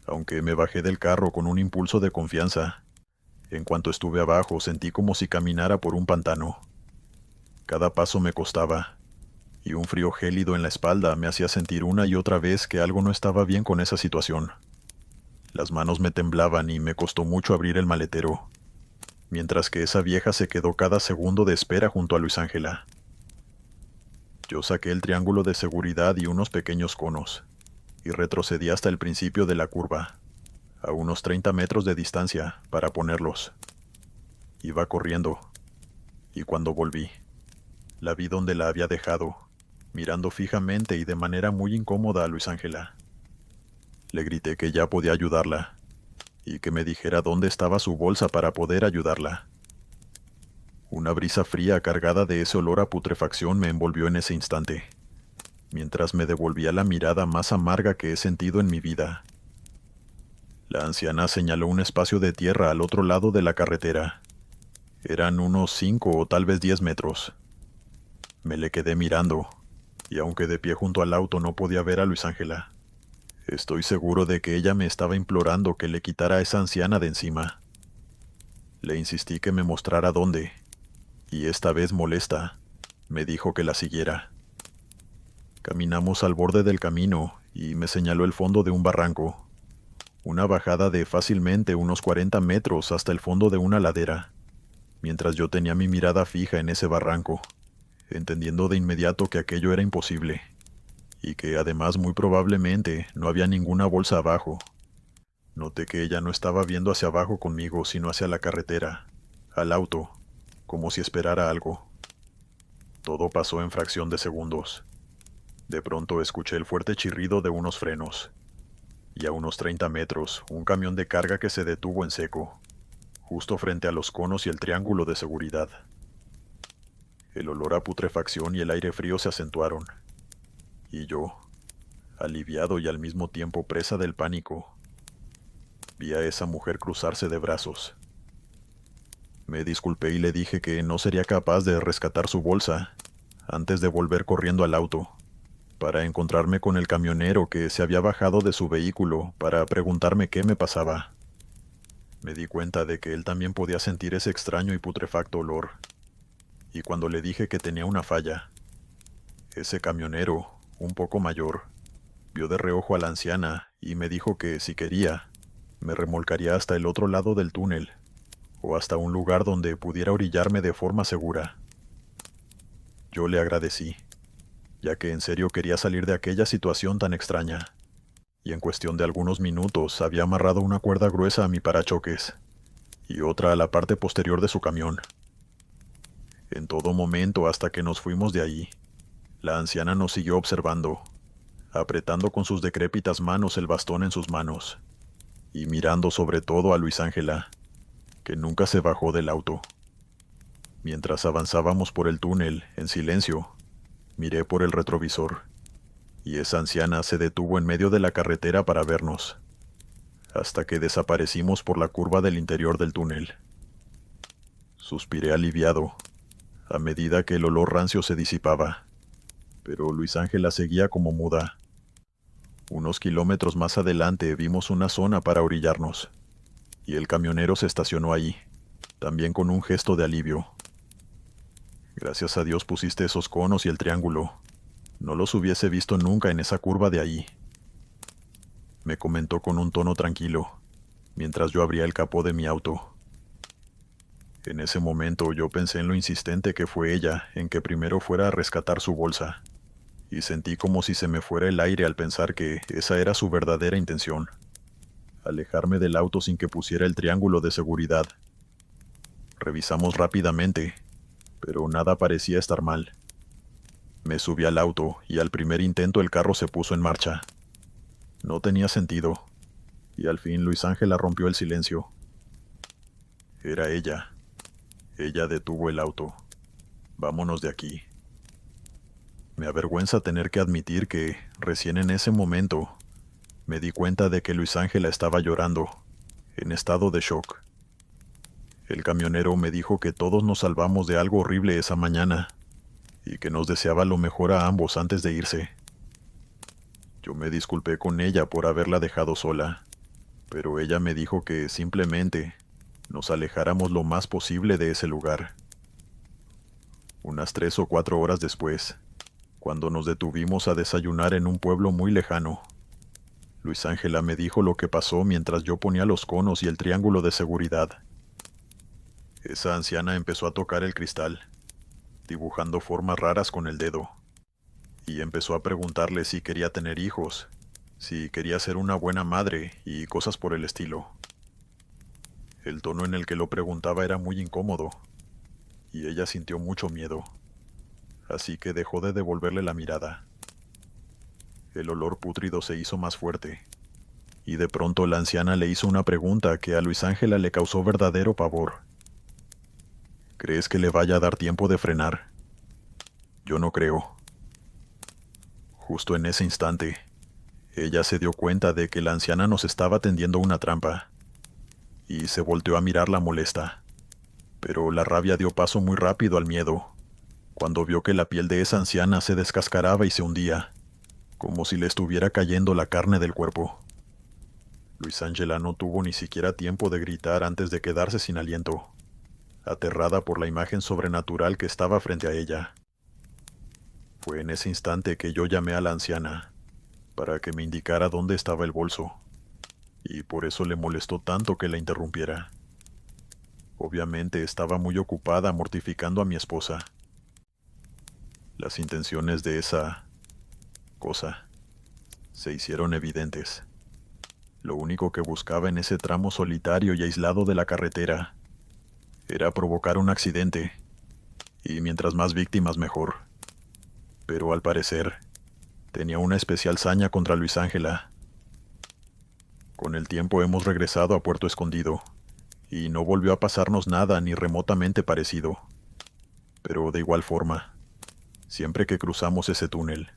Aunque me bajé del carro con un impulso de confianza, en cuanto estuve abajo sentí como si caminara por un pantano. Cada paso me costaba, y un frío gélido en la espalda me hacía sentir una y otra vez que algo no estaba bien con esa situación. Las manos me temblaban y me costó mucho abrir el maletero, mientras que esa vieja se quedó cada segundo de espera junto a Luis Ángela. Yo saqué el triángulo de seguridad y unos pequeños conos, y retrocedí hasta el principio de la curva, a unos 30 metros de distancia, para ponerlos. Iba corriendo, y cuando volví, la vi donde la había dejado, mirando fijamente y de manera muy incómoda a Luis Ángela. Le grité que ya podía ayudarla, y que me dijera dónde estaba su bolsa para poder ayudarla. Una brisa fría cargada de ese olor a putrefacción me envolvió en ese instante, mientras me devolvía la mirada más amarga que he sentido en mi vida. La anciana señaló un espacio de tierra al otro lado de la carretera. Eran unos 5 o tal vez 10 metros. Me le quedé mirando, y aunque de pie junto al auto no podía ver a Luis Ángela, estoy seguro de que ella me estaba implorando que le quitara a esa anciana de encima. Le insistí que me mostrara dónde, y esta vez molesta, me dijo que la siguiera. Caminamos al borde del camino y me señaló el fondo de un barranco, Una bajada de fácilmente unos 40 metros hasta el fondo de una ladera, mientras yo tenía mi mirada fija en ese barranco, entendiendo de inmediato que aquello era imposible, y que además muy probablemente no había ninguna bolsa abajo. Noté que ella no estaba viendo hacia abajo conmigo, sino hacia la carretera, al auto, como si esperara algo. Todo pasó en fracción de segundos. De pronto escuché el fuerte chirrido de unos frenos, y a unos 30 metros, un camión de carga que se detuvo en seco, justo frente a los conos y el triángulo de seguridad. El olor a putrefacción y el aire frío se acentuaron, y yo, aliviado y al mismo tiempo presa del pánico, vi a esa mujer cruzarse de brazos. Me disculpé y le dije que no sería capaz de rescatar su bolsa antes de volver corriendo al auto, para encontrarme con el camionero que se había bajado de su vehículo para preguntarme qué me pasaba. Me di cuenta de que él también podía sentir ese extraño y putrefacto olor, y cuando le dije que tenía una falla, ese camionero, un poco mayor, vio de reojo a la anciana y me dijo que, si quería, me remolcaría hasta el otro lado del túnel, o hasta un lugar donde pudiera orillarme de forma segura. Yo le agradecí, ya que en serio quería salir de aquella situación tan extraña, y en cuestión de algunos minutos había amarrado una cuerda gruesa a mi parachoques, y otra a la parte posterior de su camión. En todo momento hasta que nos fuimos de allí, la anciana nos siguió observando, apretando con sus decrépitas manos el bastón en sus manos, y mirando sobre todo a Luis Ángela, que nunca se bajó del auto. Mientras avanzábamos por el túnel, en silencio, miré por el retrovisor, y esa anciana se detuvo en medio de la carretera para vernos, hasta que desaparecimos por la curva del interior del túnel. Suspiré aliviado, a medida que el olor rancio se disipaba, pero Luis Ángela seguía como muda. Unos kilómetros más adelante vimos una zona para orillarnos, y el camionero se estacionó ahí, también con un gesto de alivio. Gracias a Dios pusiste esos conos y el triángulo. No los hubiese visto nunca en esa curva de ahí, me comentó con un tono tranquilo, mientras yo abría el capó de mi auto. En ese momento yo pensé en lo insistente que fue ella en que primero fuera a rescatar su bolsa, y sentí como si se me fuera el aire al pensar que esa era su verdadera intención: alejarme del auto sin que pusiera el triángulo de seguridad. Revisamos rápidamente, pero nada parecía estar mal. Me subí al auto y al primer intento el carro se puso en marcha. No tenía sentido, y al fin Luis Ángela rompió el silencio. Era ella. Ella detuvo el auto. Vámonos de aquí. Me avergüenza tener que admitir que, recién en ese momento, me di cuenta de que Luis Ángela estaba llorando, en estado de shock. El camionero me dijo que todos nos salvamos de algo horrible esa mañana, y que nos deseaba lo mejor a ambos antes de irse. Yo me disculpé con ella por haberla dejado sola, pero ella me dijo que simplemente nos alejáramos lo más posible de ese lugar. Unas 3 o 4 horas después, cuando nos detuvimos a desayunar en un pueblo muy lejano, Luis Ángela me dijo lo que pasó mientras yo ponía los conos y el triángulo de seguridad. Esa anciana empezó a tocar el cristal, dibujando formas raras con el dedo, y empezó a preguntarle si quería tener hijos, si quería ser una buena madre y cosas por el estilo. El tono en el que lo preguntaba era muy incómodo, y ella sintió mucho miedo, así que dejó de devolverle la mirada. El olor pútrido se hizo más fuerte, y de pronto la anciana le hizo una pregunta que a Luis Ángela le causó verdadero pavor. ¿Crees que le vaya a dar tiempo de frenar? Yo no creo. Justo en ese instante, ella se dio cuenta de que la anciana nos estaba tendiendo una trampa, y se volteó a mirarla molesta. Pero la rabia dio paso muy rápido al miedo, cuando vio que la piel de esa anciana se descascaraba y se hundía, como si le estuviera cayendo la carne del cuerpo. Luis Ángela no tuvo ni siquiera tiempo de gritar antes de quedarse sin aliento, aterrada por la imagen sobrenatural que estaba frente a ella. Fue en ese instante que yo llamé a la anciana, para que me indicara dónde estaba el bolso. y por eso le molestó tanto que la interrumpiera. Obviamente estaba muy ocupada mortificando a mi esposa. Las intenciones de esa cosa se hicieron evidentes. Lo único que buscaba en ese tramo solitario y aislado de la carretera era provocar un accidente, y mientras más víctimas mejor. Pero al parecer, tenía una especial saña contra Luis Ángela. Con el tiempo hemos regresado a Puerto Escondido, y no volvió a pasarnos nada ni remotamente parecido. Pero de igual forma, siempre que cruzamos ese túnel,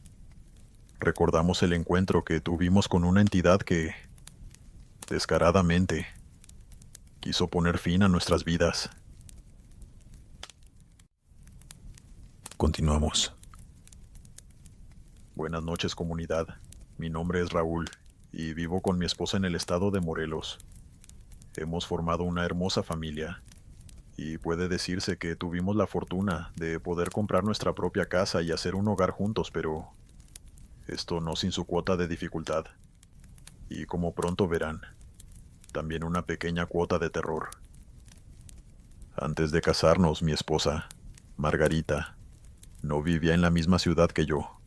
recordamos el encuentro que tuvimos con una entidad que, descaradamente, quiso poner fin a nuestras vidas.
Continuamos.
Buenas noches, comunidad. Mi nombre es Raúl, y vivo con mi esposa en el estado de Morelos. Hemos formado una hermosa familia, y puede decirse que tuvimos la fortuna de poder comprar nuestra propia casa y hacer un hogar juntos, pero esto no sin su cuota de dificultad. Y como pronto verán, también una pequeña cuota de terror. Antes de casarnos, mi esposa, Margarita, no vivía en la misma ciudad que yo.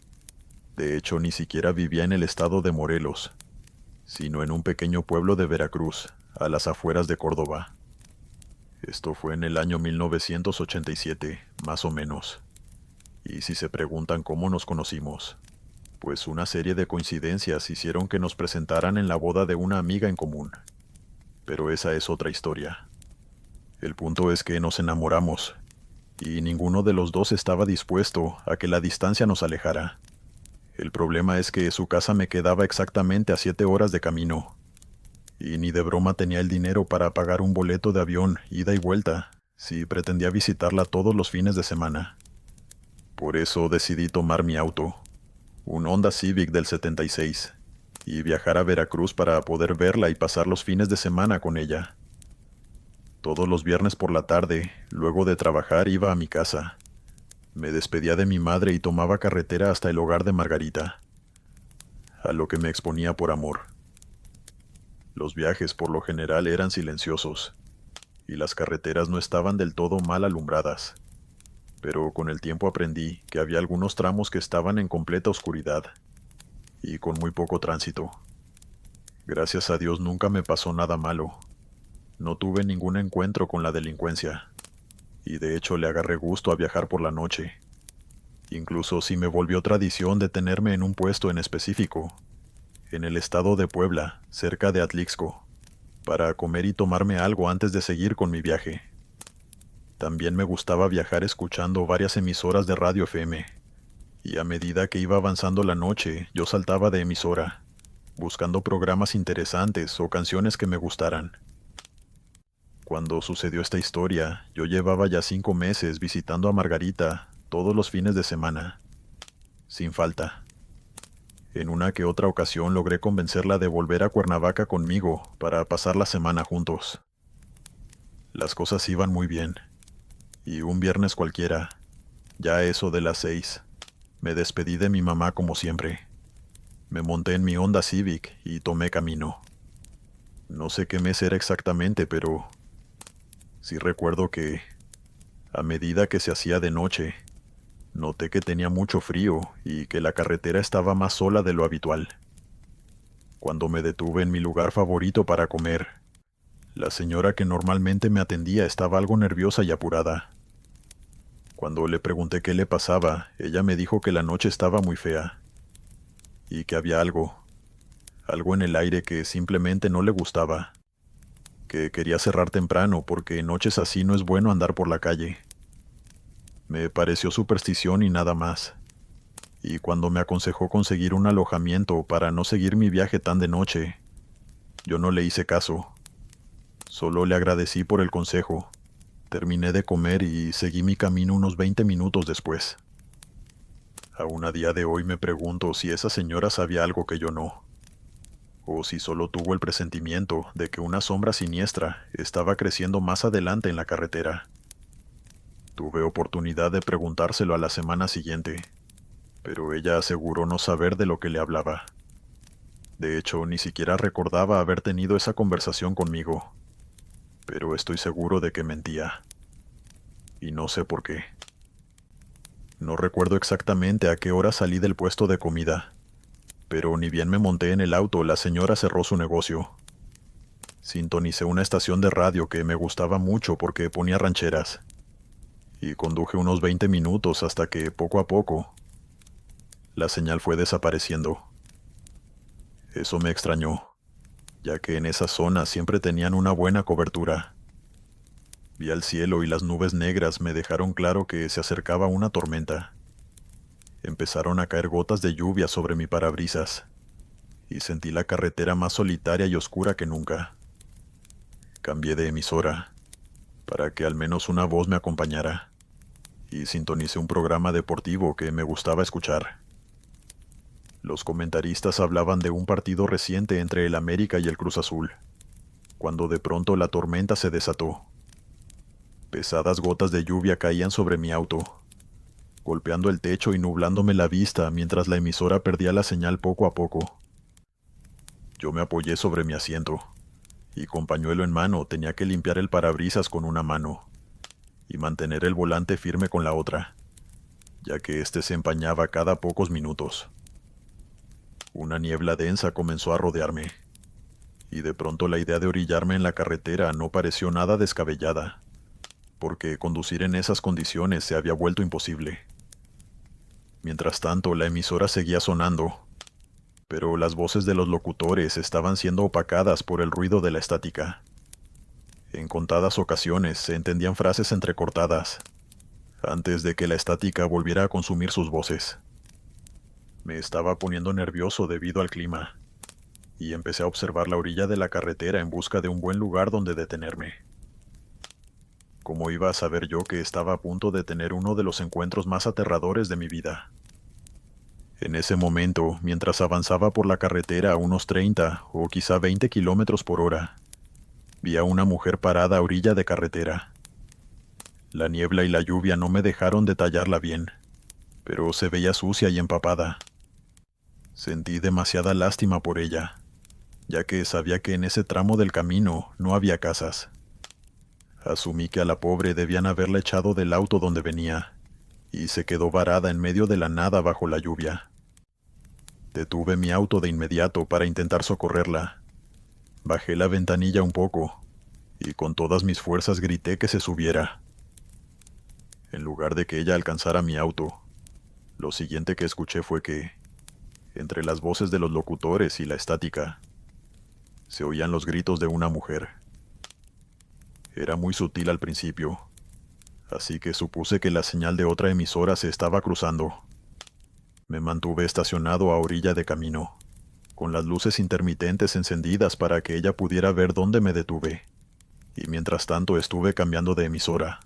De hecho, ni siquiera vivía en el estado de Morelos, sino en un pequeño pueblo de Veracruz, a las afueras de Córdoba. Esto fue en el año 1987, más o menos. Y si se preguntan cómo nos conocimos, pues una serie de coincidencias hicieron que nos presentaran en la boda de una amiga en común. Pero esa es otra historia. El punto es que nos enamoramos, y ninguno de los dos estaba dispuesto a que la distancia nos alejara. El problema es que su casa me quedaba exactamente a 7 horas de camino, y ni de broma tenía el dinero para pagar un boleto de avión ida y vuelta si pretendía visitarla todos los fines de semana. Por eso decidí tomar mi auto, un Honda Civic del 76, y viajar a Veracruz para poder verla y pasar los fines de semana con ella. Todos los viernes por la tarde, luego de trabajar, iba a mi casa. Me despedía de mi madre y tomaba carretera hasta el hogar de Margarita, a lo que me exponía por amor. Los viajes por lo general eran silenciosos, y las carreteras no estaban del todo mal alumbradas, pero con el tiempo aprendí que había algunos tramos que estaban en completa oscuridad, y con muy poco tránsito. Gracias a Dios nunca me pasó nada malo. No tuve ningún encuentro con la delincuencia, y de hecho le agarré gusto a viajar por la noche. Incluso si me volvió tradición detenerme en un puesto en específico, en el estado de Puebla, cerca de Atlixco, para comer y tomarme algo antes de seguir con mi viaje. También me gustaba viajar escuchando varias emisoras de radio FM, y a medida que iba avanzando la noche, yo saltaba de emisora, buscando programas interesantes o canciones que me gustaran. Cuando sucedió esta historia, yo llevaba ya 5 meses visitando a Margarita todos los fines de semana, sin falta. En una que otra ocasión logré convencerla de volver a Cuernavaca conmigo para pasar la semana juntos. Las cosas iban muy bien, y un viernes cualquiera, ya a eso de las 6, me despedí de mi mamá como siempre. Me monté en mi Honda Civic y tomé camino. No sé qué mes era exactamente, pero sí recuerdo que, a medida que se hacía de noche, noté que tenía mucho frío y que la carretera estaba más sola de lo habitual. Cuando me detuve en mi lugar favorito para comer, la señora que normalmente me atendía estaba algo nerviosa y apurada. Cuando le pregunté qué le pasaba, ella me dijo que la noche estaba muy fea y que había algo en el aire que simplemente no le gustaba, que quería cerrar temprano porque en noches así no es bueno andar por la calle. Me pareció superstición y nada más. Y cuando me aconsejó conseguir un alojamiento para no seguir mi viaje tan de noche, yo no le hice caso. Solo le agradecí por el consejo. Terminé de comer y seguí mi camino unos 20 minutos después. Aún a día de hoy me pregunto si esa señora sabía algo que yo no, o si solo tuvo el presentimiento de que una sombra siniestra estaba creciendo más adelante en la carretera. Tuve oportunidad de preguntárselo a la semana siguiente, pero ella aseguró no saber de lo que le hablaba. De hecho, ni siquiera recordaba haber tenido esa conversación conmigo, pero estoy seguro de que mentía. Y no sé por qué. No recuerdo exactamente a qué hora salí del puesto de comida, pero ni bien me monté en el auto, la señora cerró su negocio. Sintonicé una estación de radio que me gustaba mucho porque ponía rancheras, y conduje unos 20 minutos hasta que, poco a poco, la señal fue desapareciendo. Eso me extrañó, ya que en esa zona siempre tenían una buena cobertura. Vi al cielo y las nubes negras me dejaron claro que se acercaba una tormenta. Empezaron a caer gotas de lluvia sobre mi parabrisas, y sentí la carretera más solitaria y oscura que nunca. Cambié de emisora, para que al menos una voz me acompañara, y sintonicé un programa deportivo que me gustaba escuchar. Los comentaristas hablaban de un partido reciente entre el América y el Cruz Azul, cuando de pronto la tormenta se desató. Pesadas gotas de lluvia caían sobre mi auto, golpeando el techo y nublándome la vista mientras la emisora perdía la señal poco a poco. Yo me apoyé sobre mi asiento, y con pañuelo en mano tenía que limpiar el parabrisas con una mano y mantener el volante firme con la otra, ya que éste se empañaba cada pocos minutos. Una niebla densa comenzó a rodearme, y de pronto la idea de orillarme en la carretera no pareció nada descabellada, porque conducir en esas condiciones se había vuelto imposible. Mientras tanto, la emisora seguía sonando, pero las voces de los locutores estaban siendo opacadas por el ruido de la estática. En contadas ocasiones se entendían frases entrecortadas, antes de que la estática volviera a consumir sus voces. Me estaba poniendo nervioso debido al clima, y empecé a observar la orilla de la carretera en busca de un buen lugar donde detenerme. ¿Cómo iba a saber yo que estaba a punto de tener uno de los encuentros más aterradores de mi vida? En ese momento, mientras avanzaba por la carretera a unos 30 o quizá 20 kilómetros por hora, vi a una mujer parada a orilla de carretera. La niebla y la lluvia no me dejaron detallarla bien, pero se veía sucia y empapada. Sentí demasiada lástima por ella, ya que sabía que en ese tramo del camino no había casas. Asumí que a la pobre debían haberla echado del auto donde venía, y se quedó varada en medio de la nada bajo la lluvia. Detuve mi auto de inmediato para intentar socorrerla. Bajé la ventanilla un poco, y con todas mis fuerzas grité que se subiera. En lugar de que ella alcanzara mi auto, lo siguiente que escuché fue que, entre las voces de los locutores y la estática, se oían los gritos de una mujer. Era muy sutil al principio, así que supuse que la señal de otra emisora se estaba cruzando. Me mantuve estacionado a orilla de camino, con las luces intermitentes encendidas para que ella pudiera ver dónde me detuve, y mientras tanto estuve cambiando de emisora.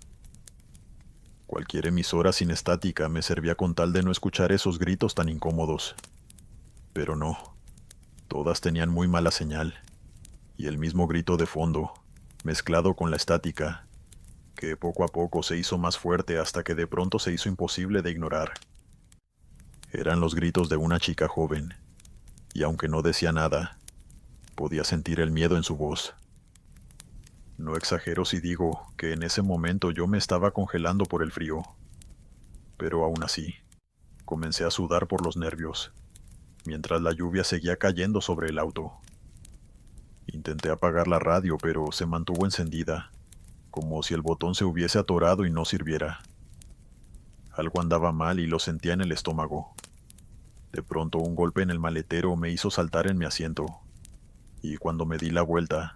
Cualquier emisora sin estática me servía con tal de no escuchar esos gritos tan incómodos. Pero no, todas tenían muy mala señal, y el mismo grito de fondo, mezclado con la estática, que poco a poco se hizo más fuerte hasta que de pronto se hizo imposible de ignorar. Eran los gritos de una chica joven, y aunque no decía nada, podía sentir el miedo en su voz. No exagero si digo que en ese momento yo me estaba congelando por el frío, pero aún así, comencé a sudar por los nervios, mientras la lluvia seguía cayendo sobre el auto. Intenté apagar la radio, pero se mantuvo encendida, como si el botón se hubiese atorado y no sirviera. Algo andaba mal y lo sentía en el estómago. De pronto un golpe en el maletero me hizo saltar en mi asiento, y cuando me di la vuelta,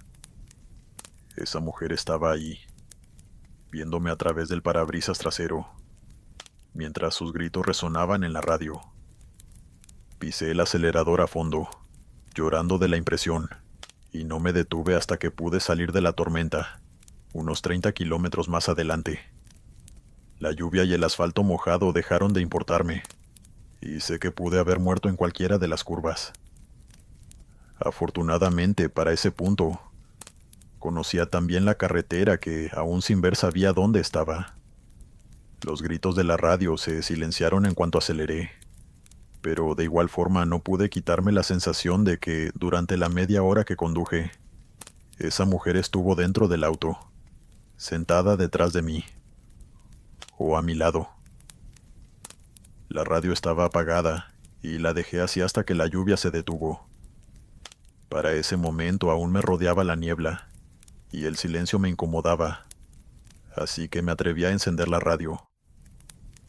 esa mujer estaba ahí, viéndome a través del parabrisas trasero, mientras sus gritos resonaban en la radio. Pisé el acelerador a fondo, llorando de la impresión, y no me detuve hasta que pude salir de la tormenta, unos 30 kilómetros más adelante. La lluvia y el asfalto mojado dejaron de importarme, y sé que pude haber muerto en cualquiera de las curvas. Afortunadamente, para ese punto, conocía tan bien la carretera que, aún sin ver, sabía dónde estaba. Los gritos de la radio se silenciaron en cuanto aceleré, pero de igual forma no pude quitarme la sensación de que durante la media hora que conduje, esa mujer estuvo dentro del auto, sentada detrás de mí, o a mi lado. La radio estaba apagada y la dejé así hasta que la lluvia se detuvo. Para ese momento aún me rodeaba la niebla y el silencio me incomodaba, así que me atreví a encender la radio.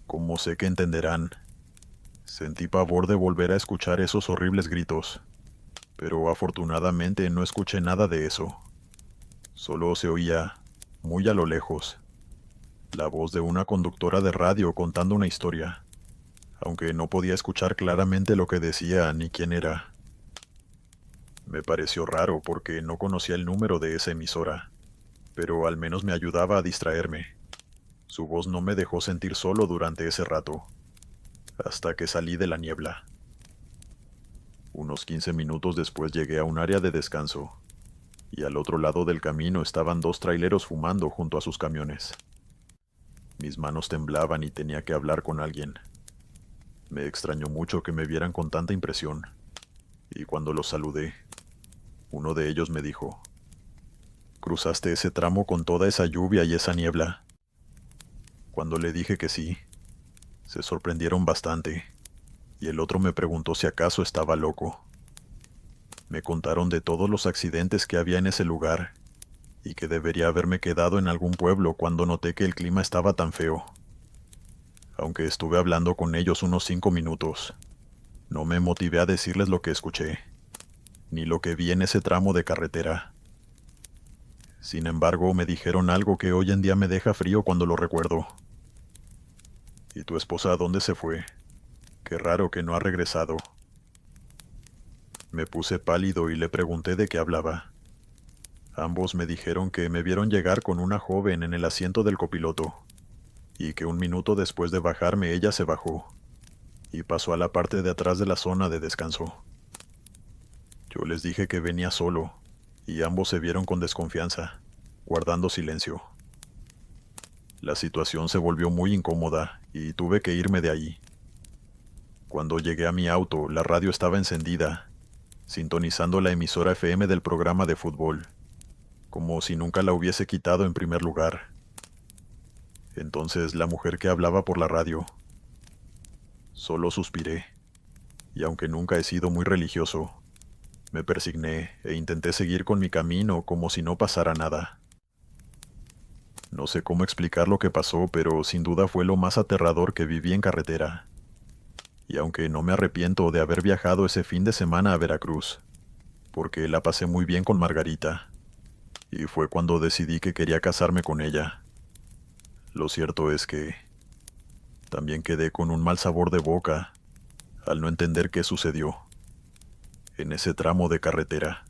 Como sé que entenderán, sentí pavor de volver a escuchar esos horribles gritos, pero afortunadamente no escuché nada de eso. Solo se oía, muy a lo lejos, la voz de una conductora de radio contando una historia, aunque no podía escuchar claramente lo que decía ni quién era. Me pareció raro porque no conocía el número de esa emisora, pero al menos me ayudaba a distraerme. Su voz no me dejó sentir solo durante ese rato, hasta que salí de la niebla. Unos 15 minutos después llegué a un área de descanso, y al otro lado del camino estaban dos traileros fumando junto a sus camiones. Mis manos temblaban y tenía que hablar con alguien. Me extrañó mucho que me vieran con tanta impresión, y cuando los saludé, uno de ellos me dijo: «¿Cruzaste ese tramo con toda esa lluvia y esa niebla?». Cuando le dije que sí, se sorprendieron bastante, y el otro me preguntó si acaso estaba loco. Me contaron de todos los accidentes que había en ese lugar, y que debería haberme quedado en algún pueblo cuando noté que el clima estaba tan feo. Aunque estuve hablando con ellos unos 5 minutos, no me motivé a decirles lo que escuché, ni lo que vi en ese tramo de carretera. Sin embargo, me dijeron algo que hoy en día me deja frío cuando lo recuerdo. «¿Y tu esposa a dónde se fue? Qué raro que no ha regresado». Me puse pálido y le pregunté de qué hablaba. Ambos me dijeron que me vieron llegar con una joven en el asiento del copiloto, y que un minuto después de bajarme ella se bajó, y pasó a la parte de atrás de la zona de descanso. Yo les dije que venía solo, y ambos se vieron con desconfianza, guardando silencio. La situación se volvió muy incómoda, y tuve que irme de ahí. Cuando llegué a mi auto, la radio estaba encendida, sintonizando la emisora FM del programa de fútbol, como si nunca la hubiese quitado en primer lugar. Entonces la mujer que hablaba por la radio. Solo suspiré, y aunque nunca he sido muy religioso, me persigné e intenté seguir con mi camino como si no pasara nada. No sé cómo explicar lo que pasó, pero sin duda fue lo más aterrador que viví en carretera. Y aunque no me arrepiento de haber viajado ese fin de semana a Veracruz, porque la pasé muy bien con Margarita, y fue cuando decidí que quería casarme con ella. Lo cierto es que también quedé con un mal sabor de boca al no entender qué sucedió en ese tramo de carretera.